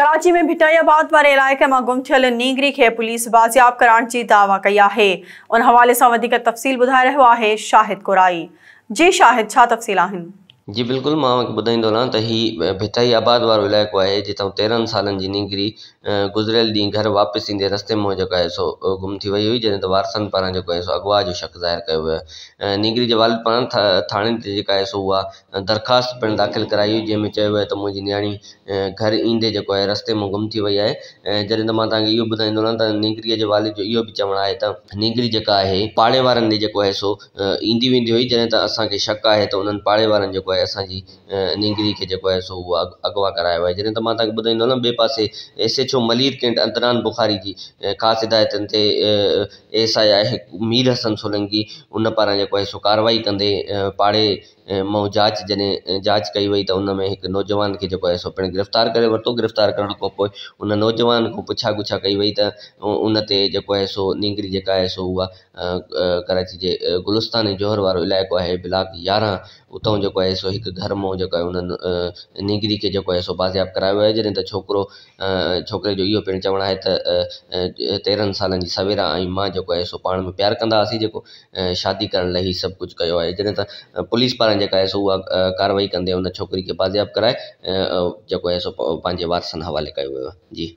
कराची में भिटाइयाबाद वारे इलाइक़े में गुम थियल नीगरी के पुलिस बाज़ियाब करण जी दावा कई है। उन हवाले से वधीक तफ़सील ॿुधाए रहियो आहे शाहिद कुराई। जी शाहिद, छा तफ़सील आहिनि? जी बिल्कुल, मां ॿुधाईंदो हलां त ही भिटाइयाबाद वारो इलाइक़ो आहे जितां 13 सालनि जी नीगरी गुज़िरियल ॾींहुं घर वापसि ईंदे रस्ते में जेको आहे सो गुम थी वई हुई, जॾहिं त वारसनि पारां जेको आहे सो अगवा जो शक ज़ाहिर कयो वियो। नीगरी जे वालिद पारां थाणे ते जेका आहे सो उहा दरख़्वास्त पिणु दाख़िल कराई हुई, जंहिंमें चयो वियो त मुंहिंजी नियाणी घर ईंदे जेको आहे रस्ते में गुम थी वई आहे। जॾहिं त मां तव्हांखे इहो ॿुधाईंदो हलां त नीगरीअ जे वालिद जो इहो बि चवणु आहे त नीगरी जेका आहे पाड़े वारनि ॾे जेको आहे सो ईंदी वेंदी हुई, जॾहिं त असांखे शक आहे त उन्हनि पाड़े वारनि जेको आहे असांजी नीगरी खे जेको आहे सो उहा अगवा करायो आहे। जॾहिं त मां तव्हांखे ॿुधाईंदो हलां, ॿिए पासे SHO मलीर कैंट अदनान बुखारी जी ख़ासि हिदायतनि ते SI आहे मीर हसन सोलंकी, उन पारां जेको आहे सो कार्रवाई कंदे पाड़े मां जांच कई वई त उन में हिकु नौजवान खे जेको आहे सो पिणु गिरफ़्तार करे वरितो। गिरफ़्तार करण खां पोइ उन नौजवान खां पुछा गुछा कई वई त उन ते जेको आहे सो नीगरी जेका आहे सो उहा कराची जे गुलिस्तान जोहर वारो इलाइक़ो आहे ब्लॉक 11, उतां जेको आहे सो हिकु घर मां जेको आहे उन्हनि नीगरी खे जेको आहे सो बाज़ियाब करायो आहे। जॾहिं त छोकिरे जो इहो पिणु चवणु आहे त 13 सालनि जी सवेरा ऐं मां जेको आहे सो पाण में प्यारु कंदा हुआसीं, जेको शादी करण लाइ सभु कुझु कयो आहे। जॾहिं त पुलिस पारां जेका आहे सो उहा कार्रवाई कंदे उन छोकिरी खे बाज़ियाब कराए जेको आहे सो पंहिंजे वारसनि हवाले कयो वियो आहे। जी।